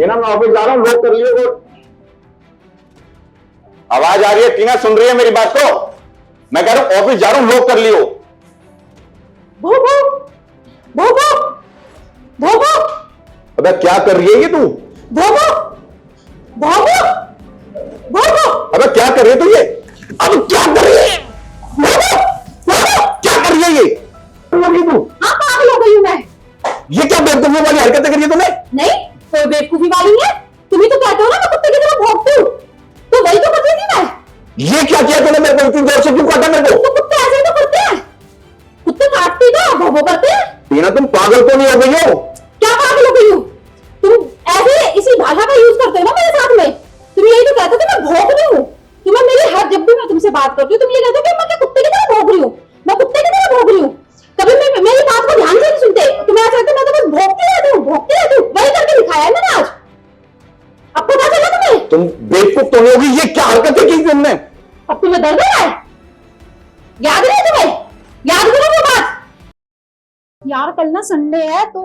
टीना मैं ऑफिस जा रहा हूँ, लॉक कर लियो वो। आवाज आ रही है टीना, सुन रही है मेरी बात को? मैं कह रहा हूँ ऑफिस जा रहा हूँ, लॉक कर लियो। भोगो भोगो भोगो। अबे क्या कर रही है ये तू? भोगो भोगो भोगो। अबे क्या कर रही है तू ये? अब क्या कर रही है? क्या कर रही है ये? तू हाँ पागल हो गई हूँ मैं। ये क्या बेवकूफी वाली हरकतें करी है तूने? नहीं कोई बेवकूफी वाली है। तुम ही तो कहते हो ना मैं कुत्ते की तरह भौंकती हूँ, तो वही तो कर रही थी मैं। ये क्या किया तूने मेरे को? इतनी जोर से क्यों काटा मेरे को? तो कुत्ते ऐसे ही तो करते हैं, कुत्ते काटते ही तो भौंभौ करते हैं। टीना तुम पागल तो नहीं हो गई हो? क्या पागल हो गई हूँ? तुम ऐसे इसी भाषा का यूज करते हो ना मेरे साथ में। तुम यही तो कहते हो कि मैं भौंक रही हूँ। तुम्हें मेरी हर जब भी मैं तुमसे बात करती हूँ तुम ये कहते हो कि मैं क्या कुत्ते की तरह भौंक रही हूँ। मैं कुत्ते की तरह भौंक रही हूँ? कभी मेरी बात को ध्यान से नहीं सुनते। तुम्हें ऐसा लगता है मैं तो बस भौंकती रहती हूँ, भौंकती रहती हूँ। वही करके दिखाया है मैंने आज। अब पता चला तुम्हें? तुम बेवकूफ तो नहीं होगी? ये क्या हरकतें की तुमने? अब तुम्हें दर्द है? याद नहीं तुम्हें? याद करो वो बात। यार कल ना संडे है तो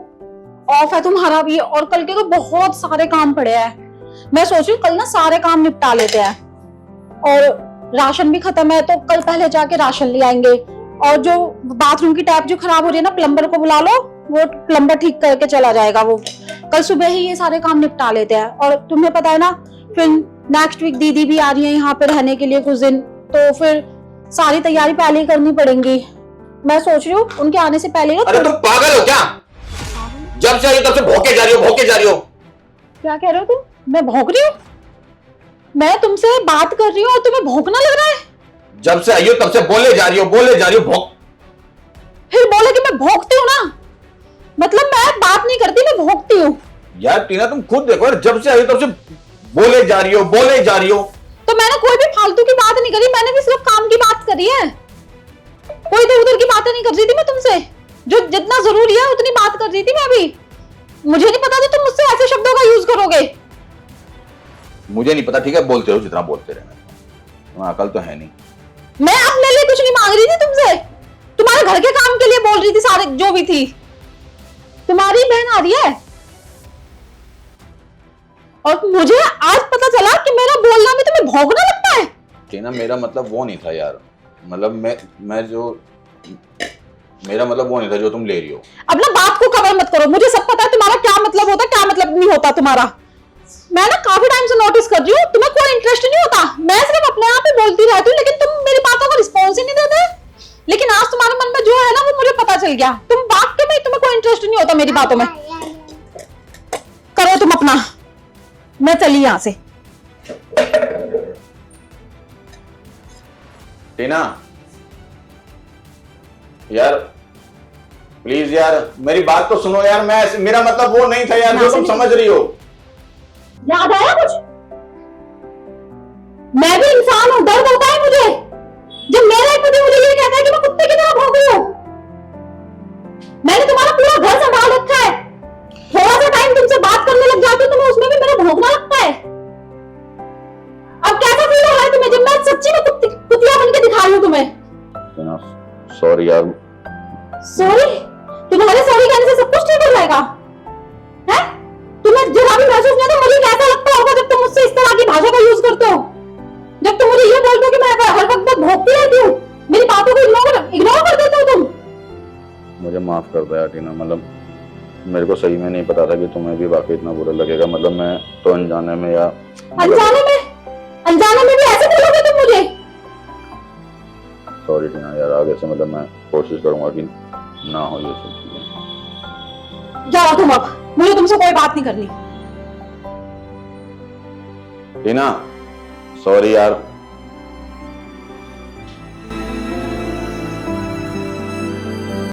ऑफ है तुम्हारा भी, और कल के तो बहुत सारे काम पड़े हैं। मैं सोच रही हूँ कल ना सारे काम निपटा लेते हैं, और राशन भी खत्म है तो कल पहले जाके राशन ले आएंगे। और जो बाथरूम की टैप जो खराब हो रही है ना, प्लम्बर को बुला लो, वो प्लम्बर ठीक करके चला जाएगा। वो कल सुबह ही ये सारे काम निपटा लेते हैं। और तुम्हें पता है ना फिर नेक्स्ट वीक दीदी भी आ रही है यहाँ पे रहने के लिए कुछ दिन, तो फिर सारी तैयारी पहले ही करनी पड़ेगी। मैं सोच रही हूँ उनके आने से पहले ना। अरे तुम पागल हो क्या? जब से आई हो तब से भौंके जा रही हो, भौंके जा रही हो। क्या कह रहे हो तुम? मैं भौंक रही हूँ? मैं तुमसे बात कर रही हूँ और तुम्हें भौंकना लग रहा है? जब से आई हो तब से बोले जा रही हो, बोले जा रही हो, भौंक। फिर बोले कि मैं भौंकती हूँ ना, मतलब मैं बात नहीं करती, मैं भौंकती हूँ। यार टीना तुम खुद देखो यार, जब से आई हो तब से बोले जा रही हो, बोले जा रही हो। तो मैंने कोई भी फालतू की बात नहीं करी, मैंने भी सिर्फ काम की बात करी है। कोई इधर उधर की बातें नहीं कर रही थी मैं तुमसे। जो जितना जरूरी है उतनी बात कर रही थी मैं भी। मुझे नहीं पता था तुम मुझसे ऐसे शब्दों का यूज करोगे। मुझे नहीं पता, ठीक है, बोलते हो जितना बोलते रहना, तुम्हें अकल तो है नहीं। मैं अपने लिए कुछ नहीं मांग रही थी तुमसे, तुम्हारे घर के काम के लिए बोल रही थी। सारे जो भी थी, तुम्हारी बहन आ रही है, और मुझे आज पता चला कि मेरा बोलना में तुम्हें भौंकना लगता है। टीना मेरा मतलब वो नहीं था यार, मतलब मैं जो मेरा मतलब वो नहीं था जो तुम ले रही हो। अब ना बात को कवर मत करो, मुझे सब पता है तुम्हारा क्या मतलब होता है, क्या मतलब नहीं होता तुम्हारा। मैं ना काफी टाइम से नोटिस कर रही हूँ तुम्हें कोई इंटरेस्ट नहीं होता। मैं सिर्फ अपने आप ही बोलती रहती हूँ, लेकिन तुम मेरी बातों का रिस्पॉन्स ही नहीं देते। लेकिन आज तुम्हारे मन में जो है ना वो मुझे पता चल गया। तुम वाकई में तुम्हें कोई इंटरेस्ट नहीं होता मेरी बातों में। करो तुम अपना, मैं चली यहां से। टीना यार प्लीज यार मेरी बात तो सुनो यार, मेरा मतलब वो नहीं था यार जो तुम समझ रही हो। याद आया कुछ? मैं भी इंसान हूं, दर्द होता है मुझे जब मेरा पति मुझे ये कहता है कि मैं कुत्ते की तरह भौंक रही हूं। मैंने तुम्हारा पूरा घर संभाल रखा है, थोड़ा सा टाइम तुमसे बात करने लग जाती हूं तो मैं उसमें भी मेरा भौंकना लगता है। अब कैसा फील हो रहा है तुम्हें जब मैं सच्ची में कुतिया बन के दिखा रही हूं तुम्हें? सॉरी यार। सॉरी? तुम्हारे सॉरी कहने से सब कुछ ठीक हो जाएगा? है? तुम्हें जरा भी महसूस नहीं होता मुझे कैसा लगता होगा जब तुम मुझसे इस तरह की भाषा का यूज करते हो? जब तुम मुझे ये बोलते हो कि मैं हर वक्त बस भौंकती रहती हूँ, मेरी बातों को इग्नोर कर देते हो तुम। मुझे माफ कर दो यार टीना, मतलब मेरे को सही में नहीं पता था कि तुम्हें भी वाकई इतना बुरा लगेगा। मतलब मैं तो अनजाने में या अनजाने में भी ऐसे बोलोगे तुम मुझे? सॉरी टीना यार, आगे से मतलब मैं कोशिश करूंगा कि ना हो ये सब चीजें। जाओ तुम, अब मुझे तुमसे कोई बात नहीं करनी। टीना सॉरी यार।